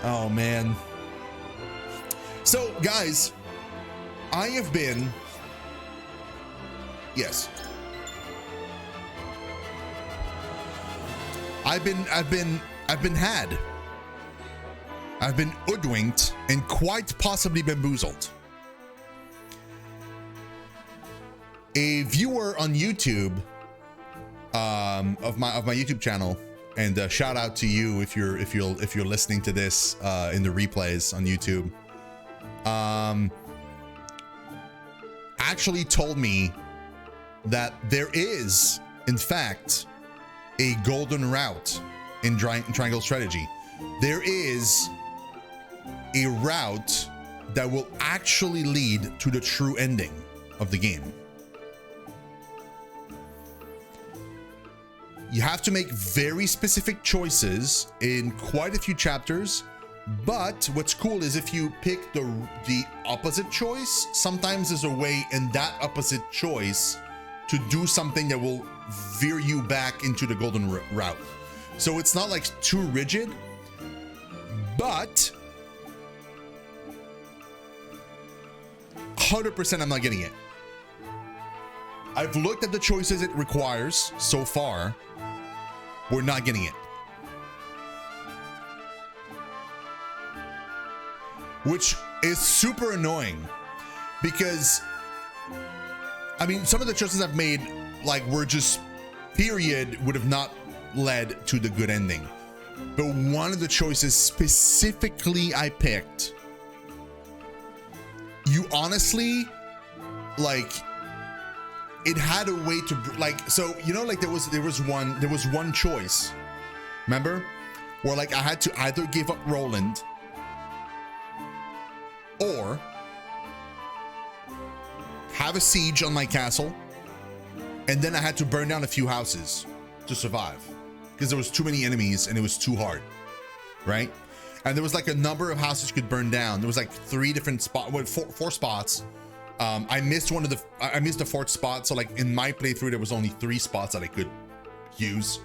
Oh man. So guys, I have been, yes, I've been had. I've been hoodwinked and quite possibly bamboozled. A viewer on YouTube of my YouTube channel, and shout out to you if you're listening to this in the replays on YouTube, actually told me that there is in fact a golden route in Triangle Strategy. There is a route that will actually lead to the true ending of the game. You have to make very specific choices in quite a few chapters, but what's cool is if you pick the opposite choice, sometimes there's a way in that opposite choice to do something that will veer you back into the golden route. So it's not like too rigid, but 100% I'm not getting it. I've looked at the choices it requires so far. We're not getting it. Which is super annoying because, I mean, some of the choices I've made, like, were just, period, would have not led to the good ending. But one of the choices specifically I picked, you honestly, like, it had a way to, like, so, you know, like there was one choice, remember, where like I had to either give up Roland or have a siege on my castle, and then I had to burn down a few houses to survive because there was too many enemies and it was too hard, right? And there was like a number of houses you could burn down. There was like 3 different spots, well, four spots. I missed the 4th spot. So like in my playthrough, there was only 3 spots that I could use.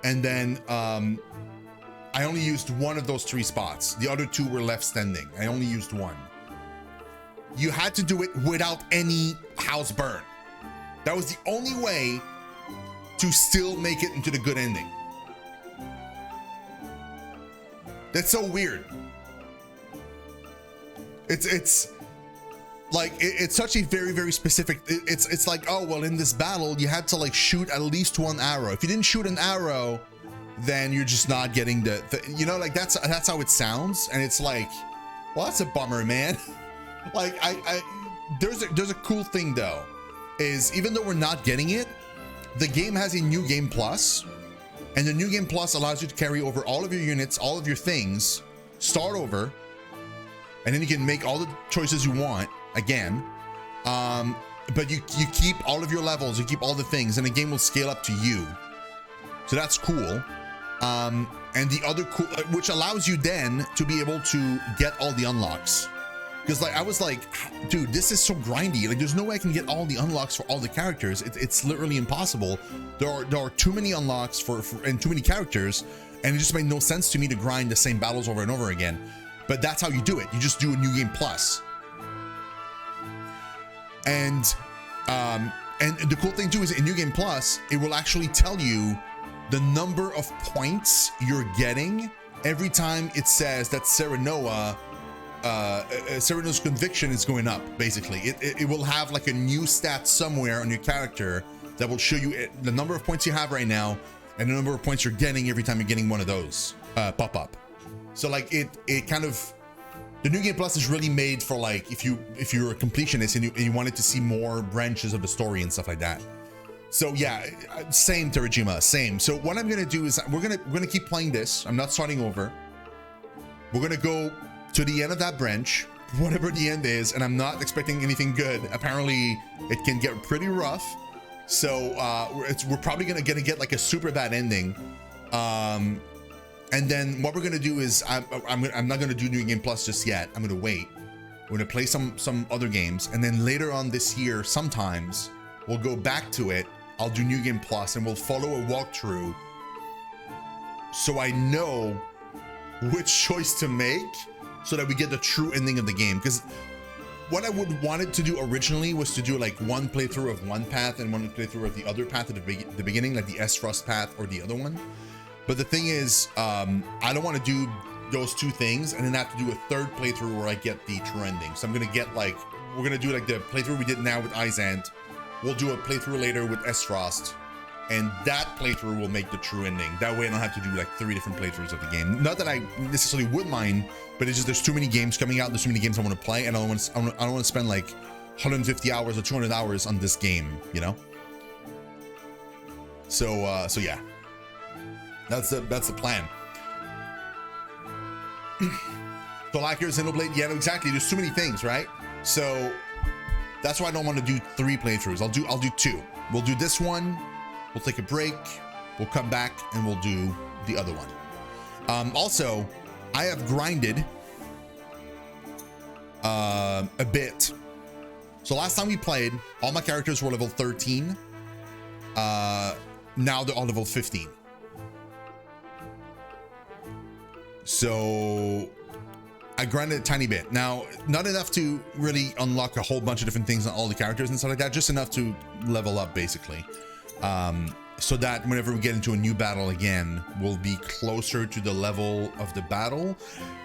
And then I only used one of those 3 spots. The other 2 were left standing. I only used one. You had to do it without any house burn. That was the only way to still make it into the good ending. That's so weird. It's like it's such a very, very specific, it's like, oh well, in this battle you had to like shoot at least 1 arrow. If you didn't shoot an arrow, then you're just not getting the you know, like that's how it sounds. And it's like, well, that's a bummer, man. Like there's a cool thing though, is even though we're not getting it, the game has a new game plus, and the new game plus allows you to carry over all of your units, all of your things, start over, and then you can make all the choices you want again. But you keep all of your levels, you keep all the things, and the game will scale up to you. So that's cool. And the other cool, which allows you then to be able to get all the unlocks. Because like I was like, dude, this is so grindy. Like there's no way I can get all the unlocks for all the characters. It's literally impossible. There are too many unlocks for and too many characters, and it just made no sense to me to grind the same battles over and over again. But that's how you do it. You just do a new game plus. And the cool thing too is in new game plus, it will actually tell you the number of points you're getting every time it says that Serenoa's conviction is going up. Basically, it will have like a new stat somewhere on your character that will show you the number of points you have right now and the number of points you're getting every time you're getting one of those pop up. So like it kind of, the new game plus is really made for like if you're a completionist and you wanted to see more branches of the story and stuff like that. So yeah, same Terajima, same. So what I'm gonna do is we're gonna keep playing this. I'm not starting over. We're gonna go to the end of that branch, whatever the end is, and I'm not expecting anything good. Apparently it can get pretty rough, so we're probably gonna get like a super bad ending. And then what we're gonna do is I'm not gonna do new game plus just yet. I'm gonna wait. We're gonna play some other games, and then later on this year sometimes we'll go back to it. I'll do new game plus and we'll follow a walkthrough, so I know which choice to make so that we get the true ending of the game. Because what I would wanted to do originally was to do like one playthrough of one path and one playthrough of the other path at the beginning, like the S-Frost path or the other one. But the thing is, I don't want to do those two things and then have to do a third playthrough where I get the true ending. So I'm gonna get like, we're gonna do like the playthrough we did now with Izant. We'll do a playthrough later with S-Frost, and that playthrough will make the true ending. That way I don't have to do like 3 different playthroughs of the game. Not that I necessarily would mind, but it's just there's too many games coming out. There's too many games I want to play, and I don't want to spend like 150 hours or 200 hours on this game, you know. So yeah, that's the plan. So like your Xenoblade, yeah, exactly. There's too many things, right? So that's why I don't want to do 3 playthroughs. I'll do 2. We'll do this one. We'll take a break. We'll come back and we'll do the other one. Also, I have grinded a bit. So last time we played, all my characters were level 13. Now they're all level 15. So I grinded a tiny bit. Now, not enough to really unlock a whole bunch of different things on all the characters and stuff like that, just enough to level up basically. So that whenever we get into a new battle again, we'll be closer to the level of the battle.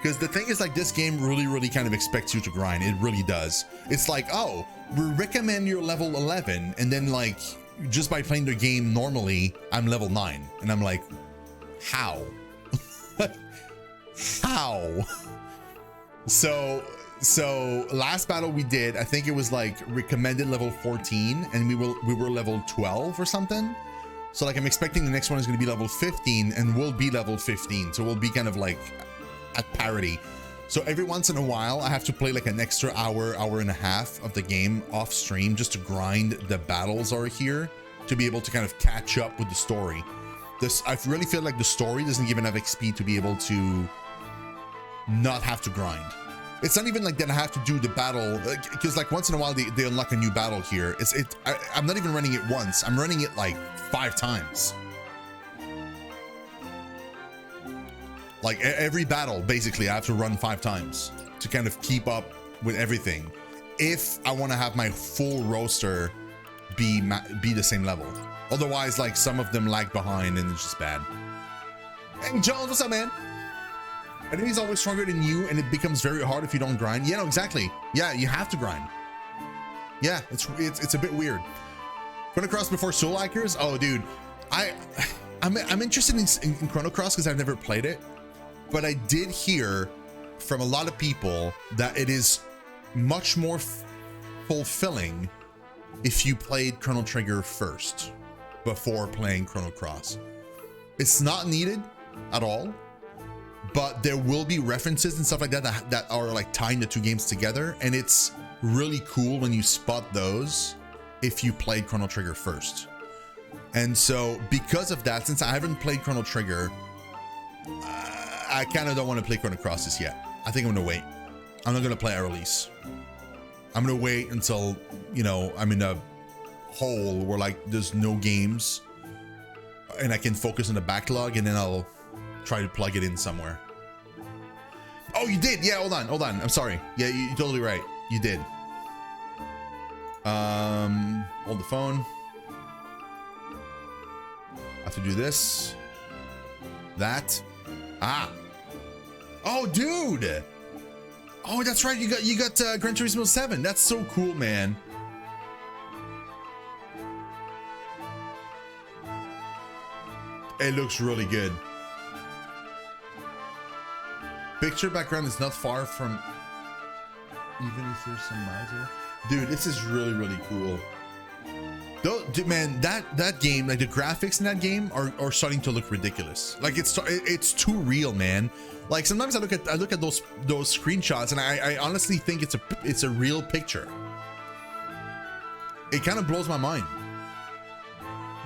Because the thing is, like, this game really kind of expects you to grind. It really does. It's like, oh, we recommend you're level 11, and then like just by playing the game normally, I'm level 9, and I'm like, how? How? So last battle we did, I think it was like recommended level 14, and we were level 12 or something. So like I'm expecting the next one is going to be level 15, and we'll be level 15. So we'll be kind of like at parity. So every once in a while, I have to play like an extra hour and a half of the game off stream just to grind the battles are here to be able to kind of catch up with the story. I really feel like the story doesn't give enough XP to be able to not have to grind. It's not even like that I have to do the battle, because like once in a while they unlock a new battle here. I'm not even running it once. I'm running it like 5 times. Like every battle, basically, I have to run 5 times to kind of keep up with everything. If I want to have my full roster be the same level. Otherwise, like some of them lag behind and it's just bad. Hey Jones, what's up, man? Enemy's always stronger than you, and it becomes very hard if you don't grind. Yeah, no, exactly. Yeah, you have to grind. Yeah, it's a bit weird. Chrono Cross before Soul Likers? Oh, dude, I'm interested in Chrono Cross because I've never played it, but I did hear from a lot of people that it is much more fulfilling if you played Chrono Trigger first before playing Chrono Cross. It's not needed at all, but there will be references and stuff like that that are like tying the 2 games together, and it's really cool when you spot those if you played Chrono Trigger first. And so because of that, since I haven't played Chrono Trigger, I kind of don't want to play Chrono Cross just yet. I think I'm gonna wait. I'm not gonna play at release. I'm gonna wait until, you know, I'm in a hole where like there's no games and I can focus on the backlog, and then I'll try to plug it in somewhere. Oh, you did? Yeah, hold on. I'm sorry. Yeah, you're totally right. You did. Hold the phone. I have to do this. That. Ah. Oh, dude. Oh, that's right. You got Gran Turismo 7. That's so cool, man. It looks really good. Picture background is not far from, even if there's some miser. Dude, this is really cool. Dude, man, that game, like the graphics in that game are starting to look ridiculous. Like it's too real, man. Like sometimes I look at those screenshots and I honestly think it's a real picture. It kind of blows my mind.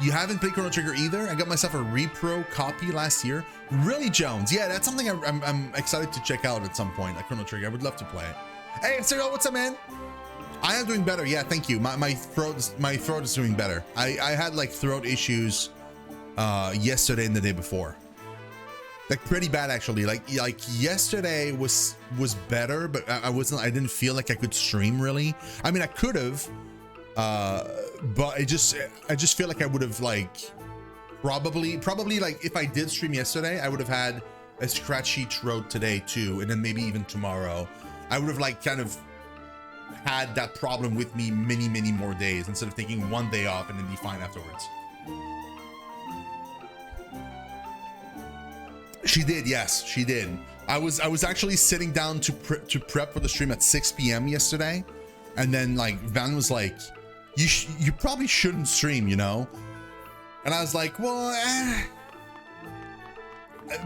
You haven't played Chrono Trigger either? I got myself a repro copy last year. Really, Jones? Yeah, that's something I'm excited to check out at some point. Like Chrono Trigger, I would love to play it. Hey, Cyril, what's up, man? I am doing better. Yeah, thank you. My throat is doing better. I had like throat issues yesterday and the day before. Like pretty bad actually. Like yesterday was better, but I didn't feel like I could stream really. I mean, I could have, but I just feel like I would have like probably like if I did stream yesterday, I would have had a scratchy throat today too, and then maybe even tomorrow. I would have like kind of had that problem with me many more days instead of taking one day off and then be fine afterwards. She did, yes, she did. I was actually sitting down to prep for the stream at 6 p.m. yesterday, and then like Van was like, you probably shouldn't stream, you know? And I was like, well,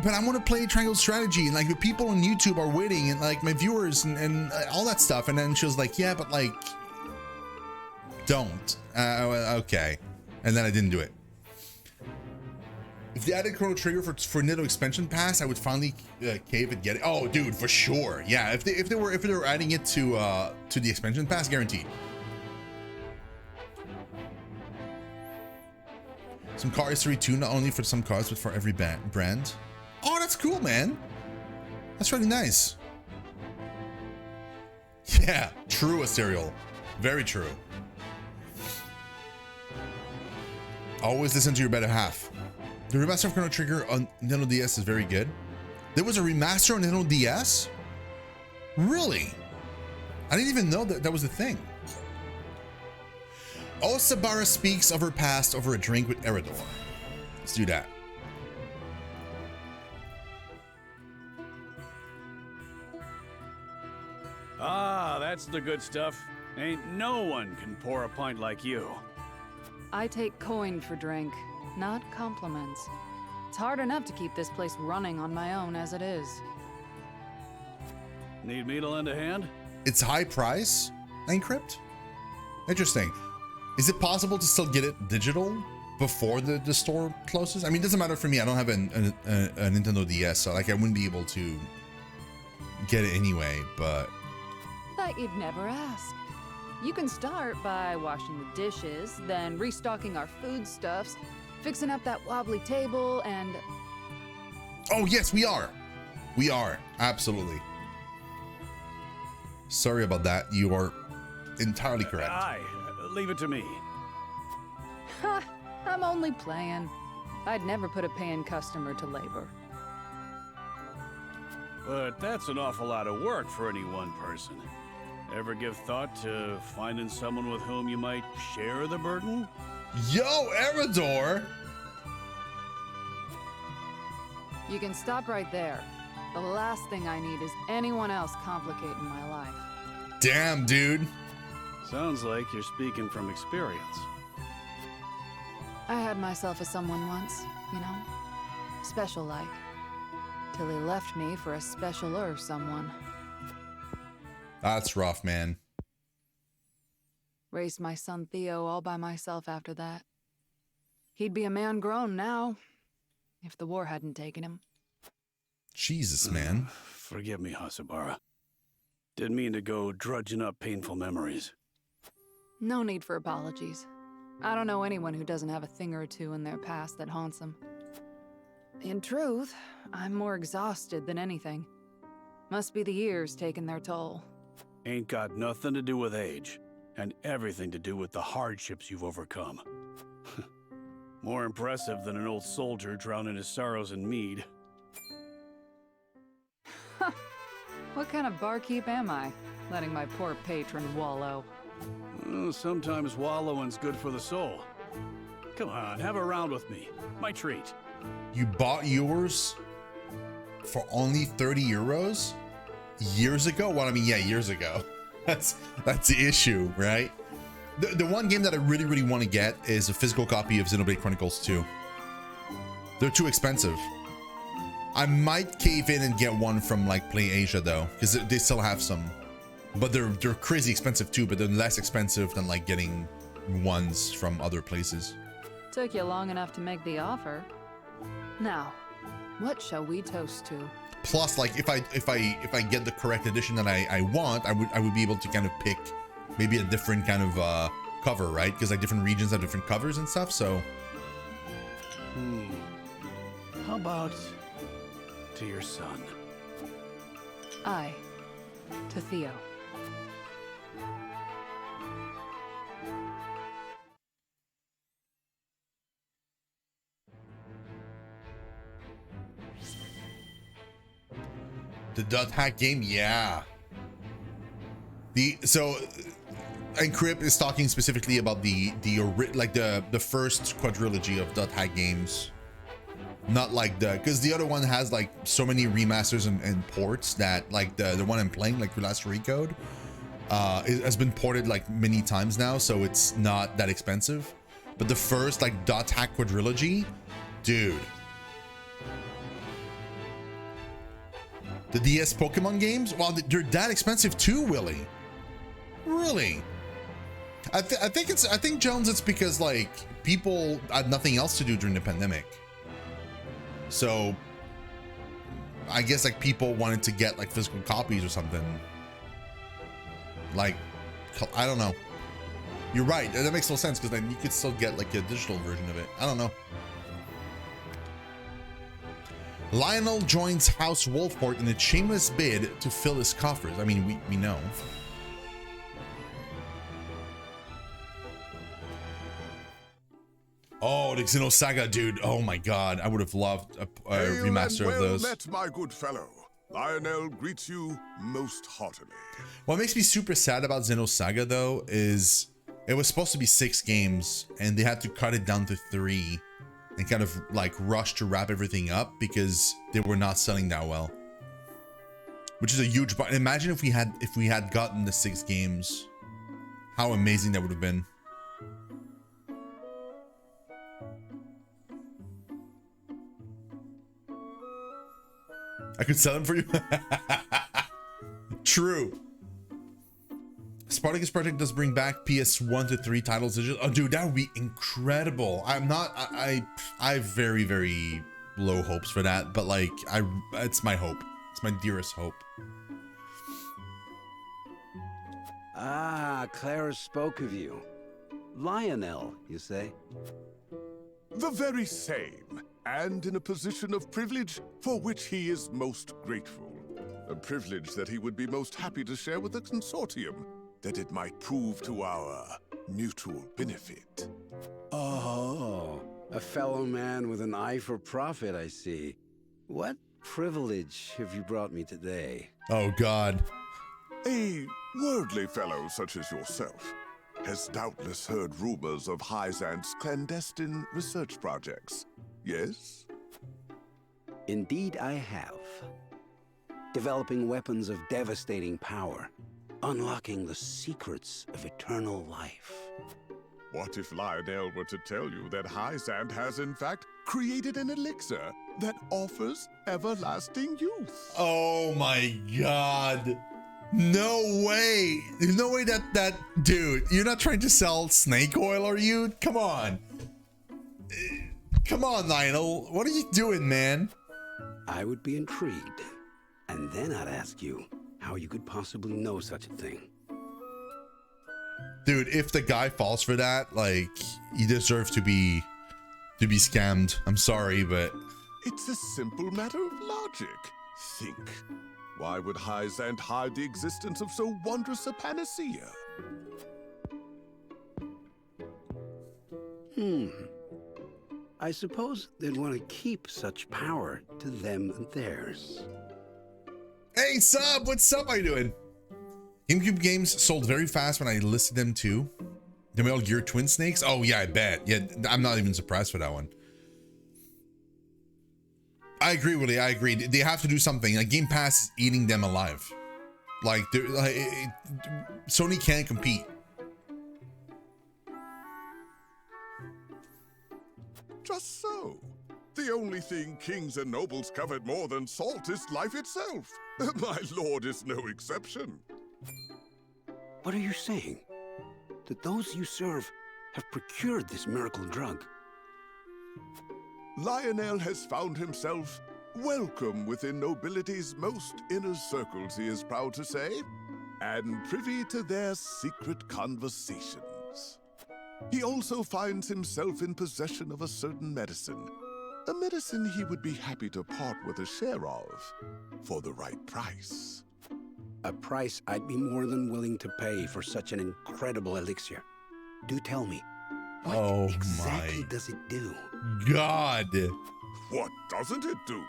but I want to play Triangle Strategy, and like the people on YouTube are waiting, and like my viewers and all that stuff. And then she was like, yeah, but like, don't. Okay. And then I didn't do it. If they added Chrono Trigger for Nintendo Expansion Pass, I would finally cave and get it. Oh, dude, for sure. Yeah, if they were adding it to the Expansion Pass, guaranteed. Some car history too, not only for some cars, but for every brand. Oh, that's cool, man. That's really nice. Yeah, true, Asterial. Very true. Always listen to your better half. The remaster of Chrono Trigger on Nintendo DS is very good. There was a remaster on Nintendo DS? Really? I didn't even know that was a thing. Osabara speaks of her past over a drink with Eridor. Let's do that. Ah, that's the good stuff. Ain't no one can pour a pint like you. I take coin for drink, not compliments. It's hard enough to keep this place running on my own as it is. Need me to lend a hand? It's high price, Encrypt? Interesting. Is it possible to still get it digital before the store closes? I mean, it doesn't matter for me. I don't have a Nintendo DS, so like I wouldn't be able to get it anyway, but... Thought you'd never ask. You can start by washing the dishes, then restocking our foodstuffs, fixing up that wobbly table, and... Oh, yes, we are. We are. Absolutely. Sorry about that. You are entirely correct. Aye. Leave it to me. Ha! I'm only playing. I'd never put a paying customer to labor. But that's an awful lot of work for any one person. Ever give thought to finding someone with whom you might share the burden? Yo, Eridor! You can stop right there. The last thing I need is anyone else complicating my life. Damn, dude. Sounds like you're speaking from experience. I had myself a someone once, you know? Special like. Till he left me for a specialer someone. That's rough, man. Raised my son Theo all by myself after that. He'd be a man grown now, if the war hadn't taken him. Jesus, man. Forgive me, Hasabara. Didn't mean to go drudging up painful memories. No need for apologies. I don't know anyone who doesn't have a thing or two in their past that haunts them. In truth, I'm more exhausted than anything. Must be the years taking their toll. Ain't got nothing to do with age, and everything to do with the hardships you've overcome. More impressive than an old soldier drowning his sorrows in mead. What kind of barkeep am I, letting my poor patron wallow? Sometimes wallowing's good for the soul. Come on, have a round with me. My treat. You bought yours for only 30 euros? Years ago? Well, I mean, yeah, years ago. That's the issue, right? The one game that I really want to get is a physical copy of Xenoblade Chronicles 2. They're too expensive. I might cave in and get one from like Play Asia though, because they still have some. But they're crazy expensive too, but they're less expensive than like getting ones from other places. Took you long enough to make the offer. Now, what shall we toast to? Plus, like if I get the correct edition that I want, I would be able to kind of pick maybe a different kind of cover, right? Because like different regions have different covers and stuff. So, How about to your son. I, to Theo. The dot hack game, yeah. Encrypt is talking specifically about the first quadrilogy of dot hack games, not like because the other one has like so many remasters and ports that like the one I'm playing, like Last Recode, it has been ported like many times now, so it's not that expensive. But the first like dot hack quadrilogy, dude. The DS Pokemon games, well, they're that expensive too, Willie. Really? I think Jones, it's because like people had nothing else to do during the pandemic. So I guess like people wanted to get like physical copies or something. Like, I don't know. You're right. That makes no sense because then you could still get like a digital version of it. I don't know. Lionel joins House Wolfport in a shameless bid to fill his coffers. I mean, we know. Oh, the Xenosaga, dude. Oh my god. I would have loved a remaster of those. Met, my good fellow. Lionel greets you most heartily. What makes me super sad about Xenosaga, though, is it was supposed to be 6 games, and they had to cut it down to 3. And kind of like rush to wrap everything up because they were not selling that well, which is a huge but imagine if we had gotten the 6 games, how amazing that would have been. I could sell them for you. True. Spartacus Project does bring back PS1 to 3 titles. Oh, dude, that would be incredible. I have very, very low hopes for that, but like, it's my hope. It's my dearest hope. Ah, Clara spoke of you. Lionel, you say? The very same, and in a position of privilege for which he is most grateful. A privilege that he would be most happy to share with the consortium, that it might prove to our mutual benefit. Oh, a fellow man with an eye for profit, I see. What privilege have you brought me today? Oh, God. A worldly fellow such as yourself has doubtless heard rumors of Hyzant's clandestine research projects, yes? Indeed I have. Developing weapons of devastating power. Unlocking the secrets of eternal life. What if Lionel were to tell you that Hyzant has in fact created an elixir that offers everlasting youth? Oh my god. No way. There's no way that dude, you're not trying to sell snake oil, are you? Come on. Come on, Lionel. What are you doing, man? I would be intrigued. And then I'd ask you how you could possibly know such a thing. Dude, if the guy falls for that, like, he deserves to be scammed. I'm sorry, but It's a simple matter of logic. Think. Why would Hyzant hide the existence of so wondrous a panacea? I suppose they'd want to keep such power to them and theirs. hey, Sub, what's up? How you doing? GameCube games sold very fast when I listed them too. The Metal Gear Twin Snakes? Oh yeah, I bet. Yeah, I'm not even surprised for that one. I agree, Willie. I agree. They have to do something. Like, Game Pass is eating them alive. Like, Sony can't compete. Just so. The only thing kings and nobles covet more than salt is life itself. My lord is no exception. What are you saying? That those you serve have procured this miracle drug? Lionel has found himself welcome within nobility's most inner circles, he is proud to say, and privy to their secret conversations. He also finds himself in possession of a certain medicine, A medicine he would be happy to part with a share of, for the right price. A price I'd be more than willing to pay for such an incredible elixir. Do tell me, what exactly does it do? God. What doesn't it do?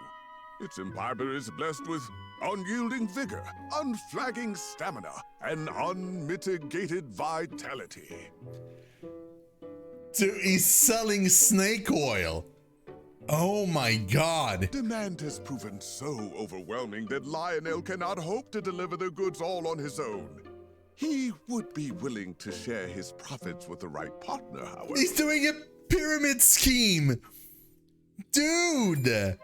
Its imbiber is blessed with unyielding vigor, unflagging stamina, and unmitigated vitality. Dude, he's selling snake oil. Oh my God. Demand has proven so overwhelming that Lionel cannot hope to deliver the goods all on his own. He would be willing to share his profits with the right partner, however. He's doing a pyramid scheme. Dude.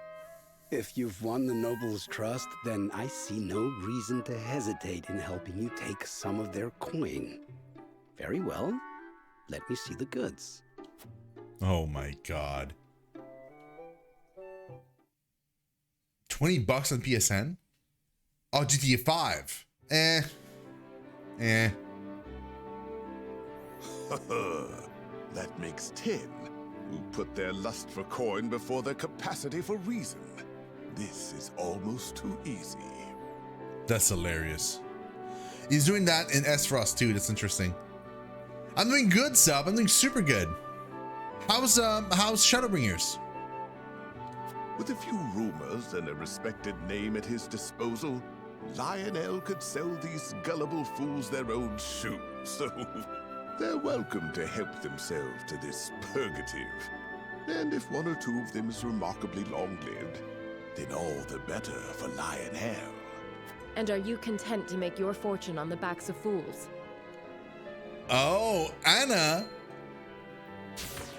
If you've won the noble's trust, then I see no reason to hesitate in helping you take some of their coin. Very well. Let me see the goods. Oh my God. $20 on PSN? Oh, GTA 5. That makes 10, who put their lust for coin before their capacity for reason. This is almost too easy. That's hilarious. He's doing that in S for us too. That's interesting. I'm doing good, Sub. I'm doing super good. How's Shadowbringers? With a few rumors and a respected name at his disposal, Lionel could sell these gullible fools their own shoes, so they're welcome to help themselves to this purgative. And if one or two of them is remarkably long-lived, then all the better for Lionel. And are you content to make your fortune on the backs of fools? Oh, Anna.